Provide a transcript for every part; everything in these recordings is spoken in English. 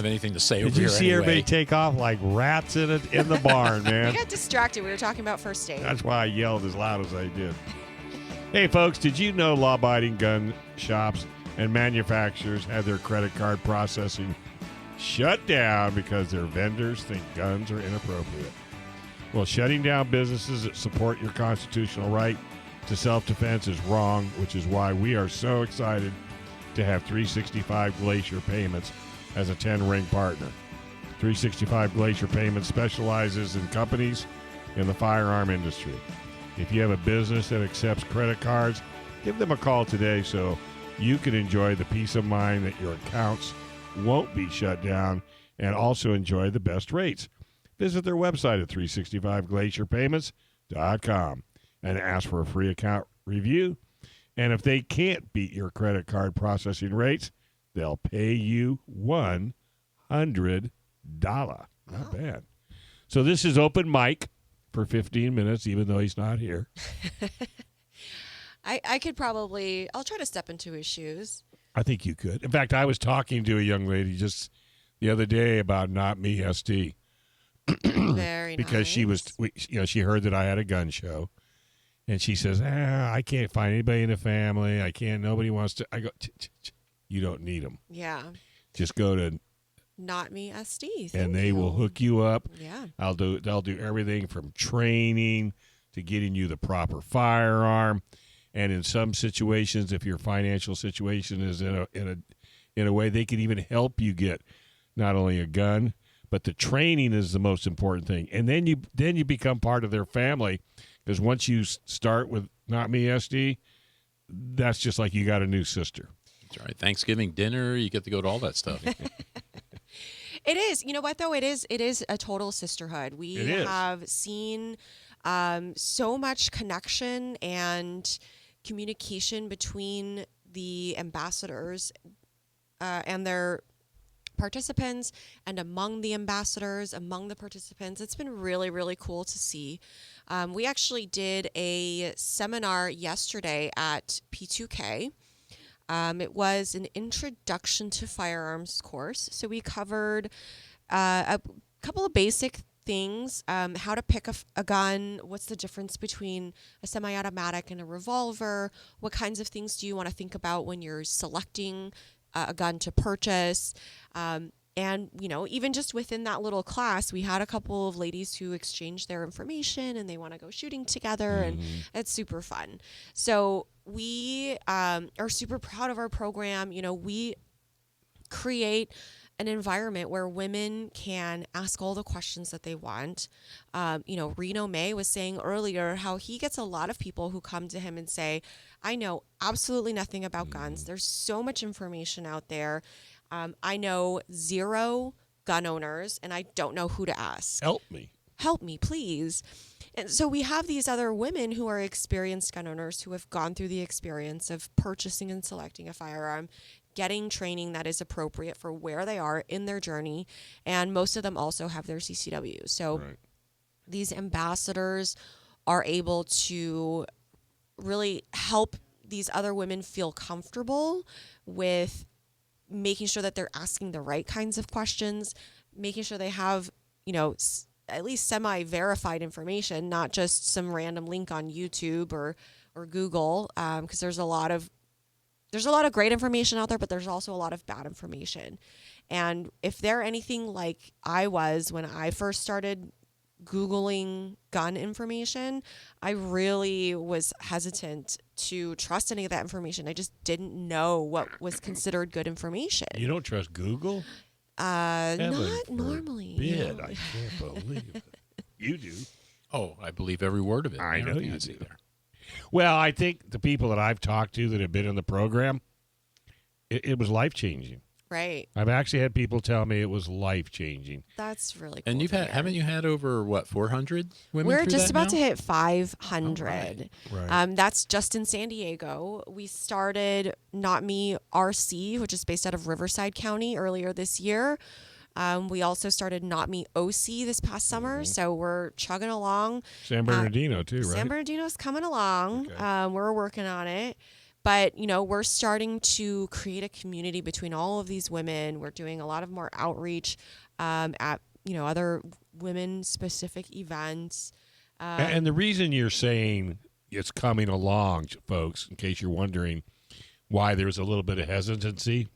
have anything to say Did over you here see anyway. everybody take off like rats in the barn, man? We got distracted. We were talking about first aid. That's why I yelled as loud as I did. Hey, folks, did you know law-abiding gun shops and manufacturers have their credit card processing shut down because their vendors think guns are inappropriate? Well, shutting down businesses that support your constitutional right to self-defense is wrong, which is why we are so excited to have 365 Glacier Payments as a 10-ring partner. 365 Glacier Payments specializes in companies in the firearm industry. If you have a business that accepts credit cards, give them a call today so you can enjoy the peace of mind that your accounts won't be shut down and also enjoy the best rates. Visit their website at 365glacierpayments.com and ask for a free account review. And if they can't beat your credit card processing rates, they'll pay you $100. Not bad. So this is open mic for 15 minutes, even though he's not here. I could probably, I'll try to step into his shoes. I think you could. In fact, I was talking to a young lady just the other day about NotMeSD. Very because nice. she heard that I had a gun show, and she says, I can't find anybody in the family. Nobody wants to. I go, you don't need them. Yeah. Just go to NotMeSD. and they will hook you up. Yeah. They'll do everything from training to getting you the proper firearm. And in some situations, if your financial situation is in a way, they can even help you get not only a gun, but the training is the most important thing. And then you become part of their family, because once you start with NotMeSD, that's just like you got a new sister. That's right. Thanksgiving dinner, you get to go to all that stuff. It is. You know what, though? It is a total sisterhood. We have seen so much connection and communication between the ambassadors and their participants, and among the ambassadors, among the participants. It's been really, really cool to see. We actually did a seminar yesterday at P2K. It was an introduction to firearms course. So we covered a couple of basic things, how to pick a gun, what's the difference between a semi-automatic and a revolver, what kinds of things do you want to think about when you're selecting a gun to purchase. And, even just within that little class, we had a couple of ladies who exchanged their information and they want to go shooting together, and it's super fun. So we are super proud of our program. We create an environment where women can ask all the questions that they want. Reno May was saying earlier how he gets a lot of people who come to him and say, I know absolutely nothing about guns. There's so much information out there. I know 0 gun owners, and I don't know who to ask. Help me, please. And so we have these other women who are experienced gun owners who have gone through the experience of purchasing and selecting a firearm, getting training that is appropriate for where they are in their journey, and most of them also have their CCW. So these ambassadors are able to really help these other women feel comfortable with making sure that they're asking the right kinds of questions, making sure they have, at least semi-verified information, not just some random link on YouTube or Google, because there's a lot of great information out there, but there's also a lot of bad information. And if they're anything like I was when I first started Googling gun information, I really was hesitant to trust any of that information. I just didn't know what was considered good information. You don't trust Google? Not normally. I can't believe it. You do. Oh, I believe every word of it. I know you do. Well, I think the people that I've talked to that have been in the program, it was life-changing. Right. I've actually had people tell me it was life-changing. That's really cool. And haven't you had over, 400 women? We're just about to now? hit 500. Oh, right. That's just in San Diego. We started Not Me RC, which is based out of Riverside County, earlier this year. We also started Not Me OC this past summer, so we're chugging along. San Bernardino, too, right? San Bernardino's coming along. Okay. We're working on it. But, we're starting to create a community between all of these women. We're doing a lot of more outreach at, other women-specific events. And the reason you're saying it's coming along, folks, in case you're wondering why there's a little bit of hesitancy,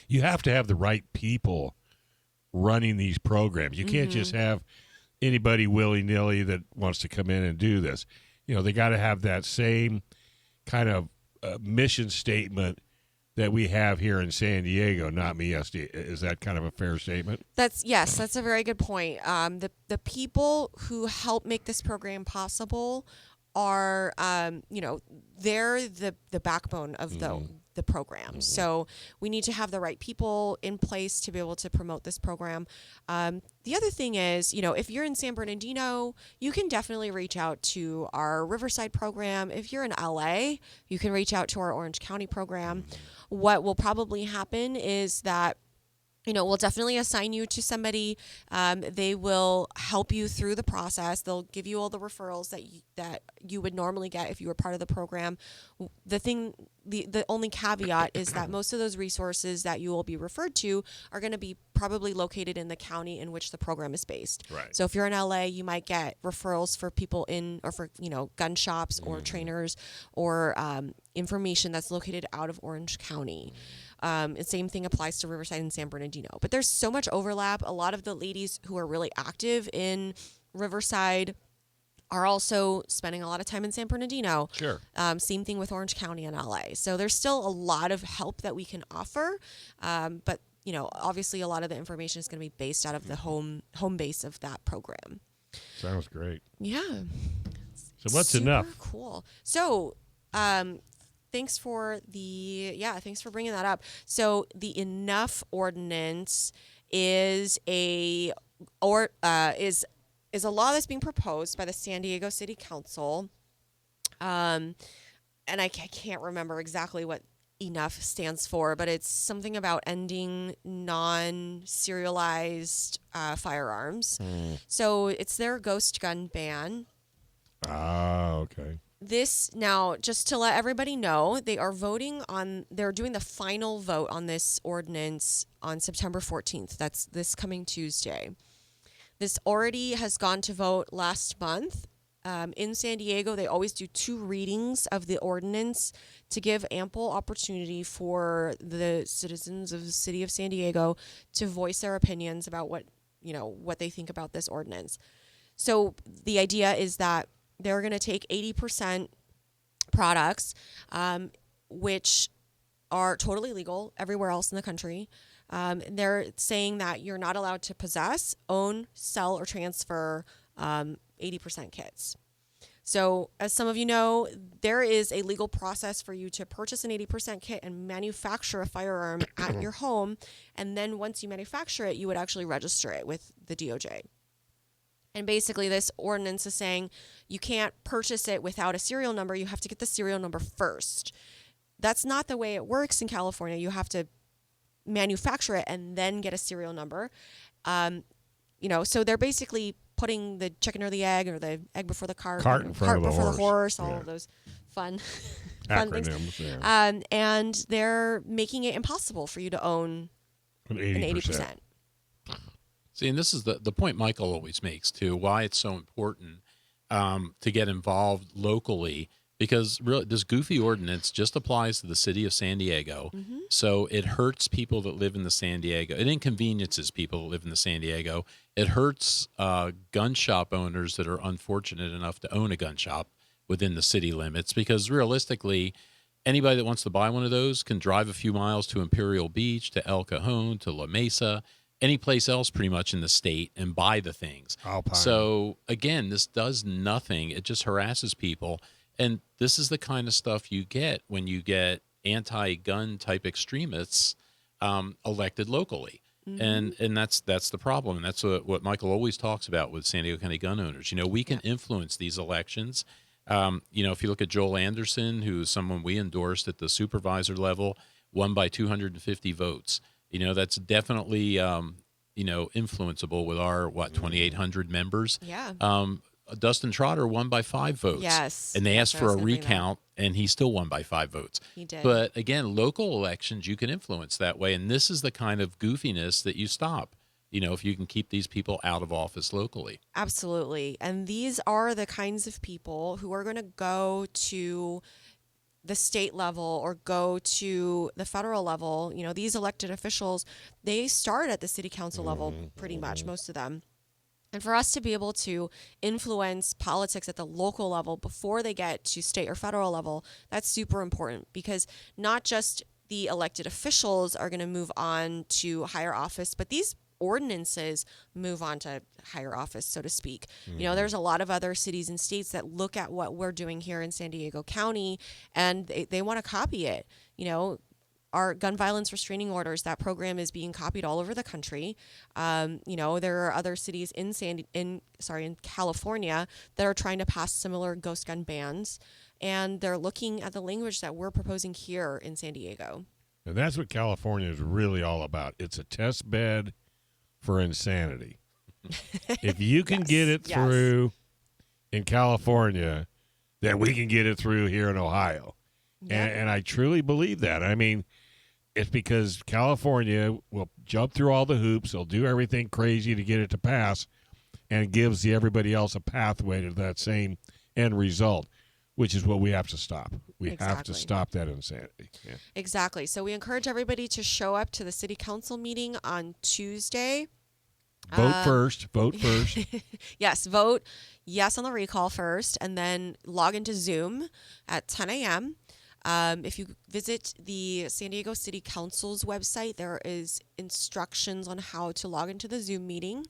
you have to have the right people running these programs. You can't just have anybody willy-nilly that wants to come in and do this. They got to have that same kind of mission statement that we have here in San Diego, NotMeSD. Is that kind of a fair statement? That's a very good point. The people who help make this program possible are, they're the backbone of the program. So we need to have the right people in place to be able to promote this program. The other thing is, if you're in San Bernardino, you can definitely reach out to our Riverside program. If you're in LA, you can reach out to our Orange County program. What will probably happen is that we'll definitely assign you to somebody. They will help you through the process. They'll give you all the referrals that you would normally get if you were part of the program. The only caveat is that most of those resources that you will be referred to are going to be probably located in the county in which the program is based. Right. So if you're in LA, you might get referrals for people for gun shops or trainers or information that's located out of Orange County. The same thing applies to Riverside and San Bernardino. But there's so much overlap. A lot of the ladies who are really active in Riverside are also spending a lot of time in San Bernardino. Sure. Same thing with Orange County and LA. So there's still a lot of help that we can offer. But, obviously a lot of the information is going to be based out of the home base of that program. Sounds great. Yeah. So what's Super enough? Cool. So, thanks for bringing that up. So the Enough ordinance is a law that's being proposed by the San Diego City Council. And I can't remember exactly what Enough stands for, but it's something about ending non-serialized firearms. So it's their ghost gun ban. Ah, okay. This now, just to let everybody know, they're doing the final vote on this ordinance on September 14th. That's this coming Tuesday. This already has gone to vote last month. In San Diego, they always do 2 readings of the ordinance to give ample opportunity for the citizens of the city of San Diego to voice their opinions about what they think about this ordinance. So the idea is that they're going to take 80% products, which are totally legal everywhere else in the country. They're saying that you're not allowed to possess, own, sell, or transfer 80% kits. So as some of you know, there is a legal process for you to purchase an 80% kit and manufacture a firearm at your home. And then once you manufacture it, you would actually register it with the DOJ. And basically this ordinance is saying you can't purchase it without a serial number. You have to get the serial number first. That's not the way it works in California. You have to manufacture it and then get a serial number. So they're basically putting the chicken or the egg before the cart in front of the before horse. the horse, all Yeah. of those fun Acronyms, things. yeah. And they're making it impossible for you to own An an 80%. 80%. See, and this is the point Michael always makes, too, why it's so important to get involved locally, because really this goofy ordinance just applies to the city of San Diego. Mm-hmm. So it hurts people that live in the San Diego. It inconveniences people that live in the San Diego. It hurts gun shop owners that are unfortunate enough to own a gun shop within the city limits, because realistically, anybody that wants to buy one of those can drive a few miles to Imperial Beach, to El Cajon, to La Mesa, any place else pretty much in the state and buy the things. Alpine. So again, this does nothing. It just harasses people. And this is the kind of stuff you get when you get anti-gun type extremists elected locally. Mm-hmm. And that's the problem. And that's what Michael always talks about with San Diego County Gun Owners. We can influence these elections. If you look at Joel Anderson, who's someone we endorsed at the supervisor level, won by 250 votes. That's definitely, influenceable with our, 2,800 members. Yeah. Dustin Trotter won by 5 votes. Yes. And they asked what I for was a gonna bring up. recount, and he still won by 5 votes. He did. But again, local elections, you can influence that way. And this is the kind of goofiness that you stop, if you can keep these people out of office locally. Absolutely. And these are the kinds of people who are going to go to the state level or go to the federal level. These elected officials, they start at the city council level pretty much, most of them. And for us to be able to influence politics at the local level before they get to state or federal level, that's super important, because not just the elected officials are going to move on to higher office, but these ordinances move on to higher office, so to speak. There's a lot of other cities and states that look at what we're doing here in San Diego County, and they want to copy it. Our gun violence restraining orders, that program is being copied all over the country. There are other cities in California that are trying to pass similar ghost gun bans, and they're looking at the language that we're proposing here in San Diego. And that's what California is really all about. It's a test bed for insanity. If you can get it through in California, then we can get it through here in Ohio. Yeah. And I truly believe that. I mean, it's because California will jump through all the hoops. They'll do everything crazy to get it to pass, and gives everybody else a pathway to that same end result, which is what we have to stop. We have to stop that insanity. Yeah. Exactly. So we encourage everybody to show up to the city council meeting on Tuesday. Vote first. Yes, vote yes on the recall first, and then log into Zoom at 10 a.m. If you visit the San Diego City Council's website, there is instructions on how to log into the Zoom meeting.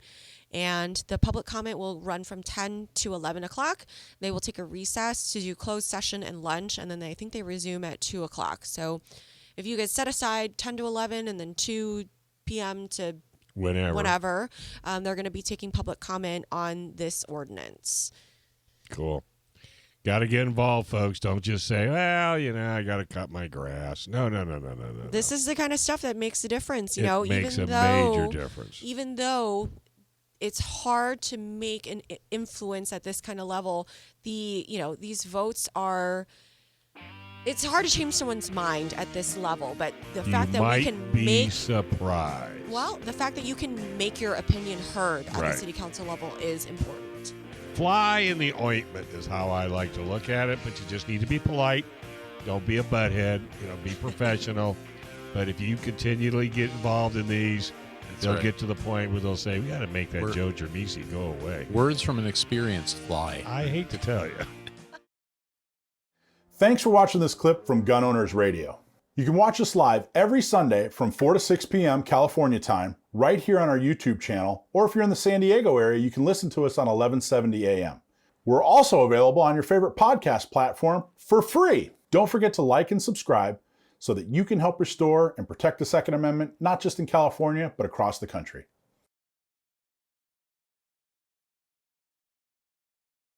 And the public comment will run from 10 to 11 o'clock. They will take a recess to do closed session and lunch, and then I think they resume at 2 o'clock. So if you could set aside 10 to 11 and then 2 p.m. to whenever, they're going to be taking public comment on this ordinance. Cool. Got to get involved, folks. Don't just say, well, I got to cut my grass. No. This is the kind of stuff that makes a difference. It makes a major difference. Even though it's hard to make an influence at this kind of level, these votes are... It's hard to change someone's mind at this level, but the fact that we can be surprised. Well, the fact that you can make your opinion heard at the city council level is important. Fly in the ointment is how I like to look at it, but you just need to be polite. Don't be a butthead. Be professional. But if you continually get involved in these, they'll get to the point where they'll say, we got to make that Joe Germisi go away. Words from an experienced fly. I hate to tell you. Thanks for watching this clip from Gun Owners Radio. You can watch us live every Sunday from 4 to 6 p.m. California time, right here on our YouTube channel, or if you're in the San Diego area, you can listen to us on 1170 a.m. We're also available on your favorite podcast platform for free. Don't forget to like and subscribe so that you can help restore and protect the Second Amendment, not just in California, but across the country.